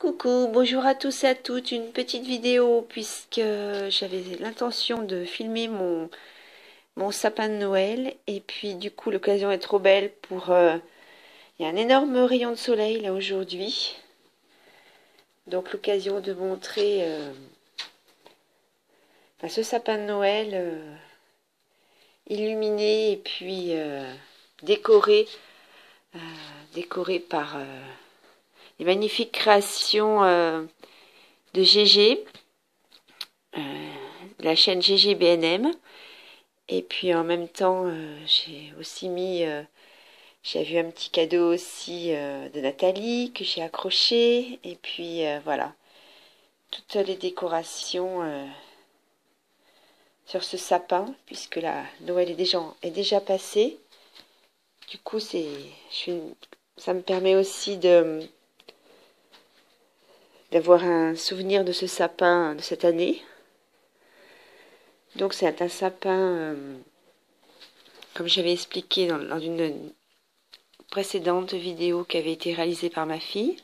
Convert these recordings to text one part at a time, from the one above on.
Coucou, bonjour à tous et à toutes, une petite vidéo puisque j'avais l'intention de filmer mon sapin de Noël et puis du coup l'occasion est trop belle pour... il y a un énorme rayon de soleil là aujourd'hui, donc l'occasion de montrer ce sapin de Noël illuminé et puis décoré, décoré par les magnifiques créations de GG. La chaîne GG BNM, et puis en même temps j'ai aussi mis j'ai vu un petit cadeau aussi de Nathalie que j'ai accroché, et puis voilà toutes les décorations sur ce sapin puisque la Noël est déjà passé. Du coup ça me permet aussi d'avoir un souvenir de ce sapin de cette année. Donc c'est un sapin, comme j'avais expliqué dans une précédente vidéo qui avait été réalisée par ma fille.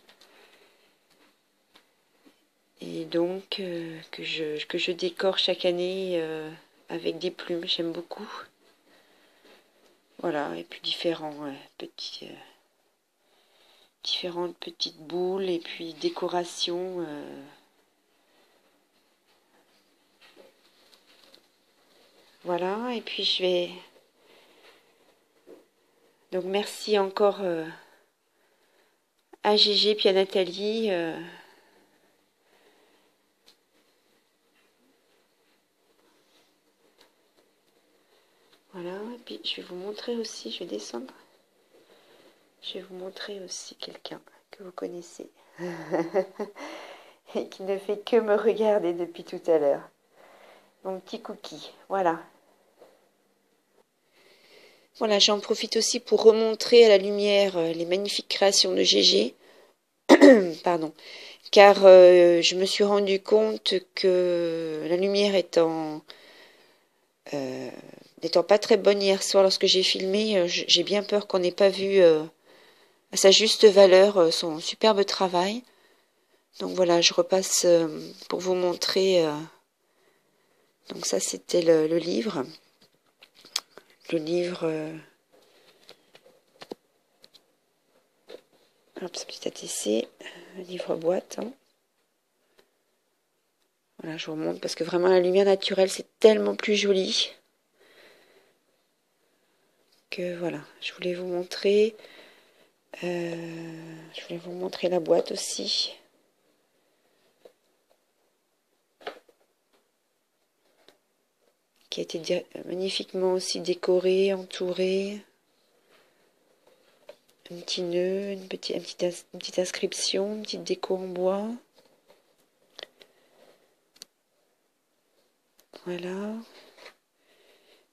Et donc que je décore chaque année avec des plumes, j'aime beaucoup. Voilà, et puis différentes petites boules et puis décorations. Voilà, et puis je vais... Donc merci encore à Gégé puis à Nathalie. Voilà, et puis je vais vous montrer aussi, je vais descendre. Je vais vous montrer aussi quelqu'un que vous connaissez et qui ne fait que me regarder depuis tout à l'heure. Mon petit Cookie, voilà. Voilà, j'en profite aussi pour remontrer à la lumière les magnifiques créations de GG. Pardon. Car je me suis rendu compte que la lumière n'étant pas très bonne hier soir lorsque j'ai filmé, j'ai bien peur qu'on n'ait pas vu à sa juste valeur son superbe travail. Donc voilà, je repasse pour vous montrer. Donc ça, c'était le livre. Le livre... hop, ce petit ATC. Le livre boîte. Hein. Voilà, je vous remonte parce que vraiment la lumière naturelle, c'est tellement plus joli. Que voilà, je voulais vous montrer. Je voulais vous montrer la boîte aussi. Qui a été magnifiquement aussi décorée, entourée. Un petit nœud, une petite inscription, une petite déco en bois. Voilà.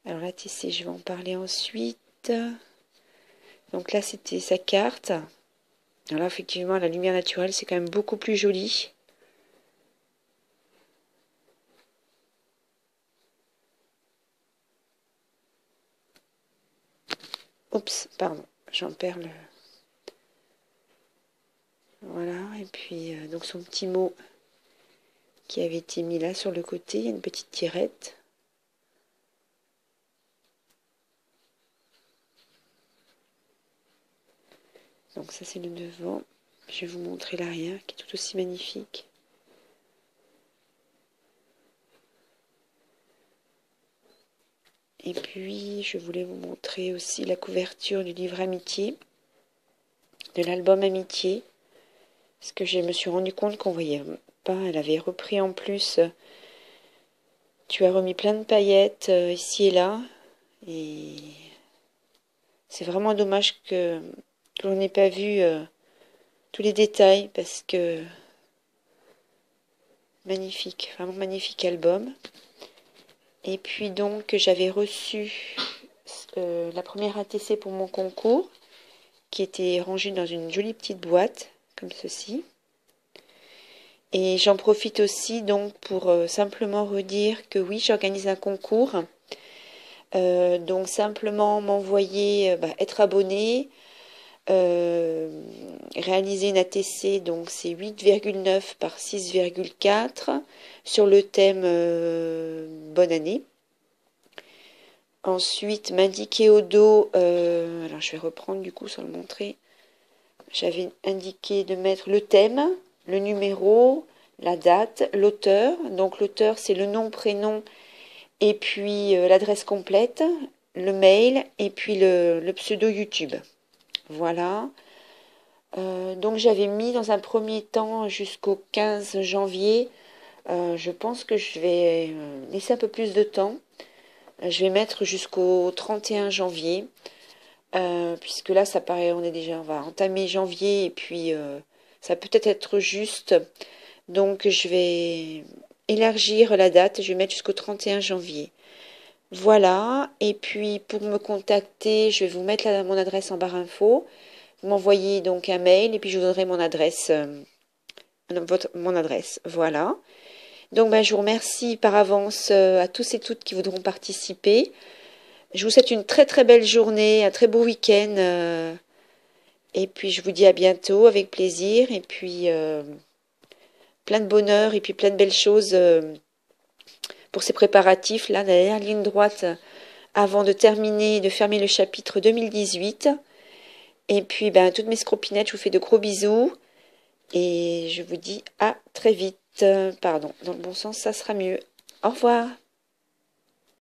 Alors là, TC, je vais en parler ensuite. Donc là, c'était sa carte. Alors là, effectivement, la lumière naturelle, c'est quand même beaucoup plus joli. Oups, pardon, j'en perds le... Voilà, et puis donc son petit mot qui avait été mis là sur le côté, une petite tirette. Donc ça c'est le devant. Je vais vous montrer l'arrière qui est tout aussi magnifique. Et puis je voulais vous montrer aussi la couverture du livre Amitié, de l'album Amitié. Parce que je me suis rendu compte qu'on voyait pas, elle avait repris en plus. Tu as remis plein de paillettes ici et là. Et c'est vraiment dommage que l'on n'ait pas vu tous les détails parce que magnifique, vraiment magnifique album. Et puis donc j'avais reçu la première ATC pour mon concours qui était rangée dans une jolie petite boîte comme ceci. Et j'en profite aussi donc pour simplement redire que oui, j'organise un concours. Donc simplement m'envoyer, être abonné, réaliser une ATC, donc c'est 8,9 par 6,4 sur le thème Bonne année. Ensuite, m'indiquer au dos, alors je vais reprendre du coup sans le montrer. J'avais indiqué de mettre le thème, le numéro, la date, l'auteur. Donc l'auteur, c'est le nom, prénom, et puis l'adresse complète, le mail, et puis le pseudo YouTube. Voilà. Donc j'avais mis dans un premier temps jusqu'au 15 janvier. Je pense que je vais laisser un peu plus de temps. Je vais mettre jusqu'au 31 janvier. Puisque là, ça paraît, on va entamer janvier et puis ça peut peut-être être juste. Donc, je vais élargir la date. Je vais mettre jusqu'au 31 janvier. Voilà. Et puis, pour me contacter, je vais vous mettre mon adresse en barre info. Vous m'envoyez donc un mail et puis je vous donnerai mon adresse. Mon adresse. Voilà. Donc, ben, je vous remercie par avance à tous et toutes qui voudront participer. Je vous souhaite une très très belle journée, un très beau week-end. Et puis je vous dis à bientôt avec plaisir. Et puis plein de bonheur et puis plein de belles choses pour ces préparatifs. Là, la dernière ligne droite avant de terminer, de fermer le chapitre 2018. Et puis ben, toutes mes scropinettes, je vous fais de gros bisous. Et je vous dis à très vite. Pardon, dans le bon sens, ça sera mieux. Au revoir.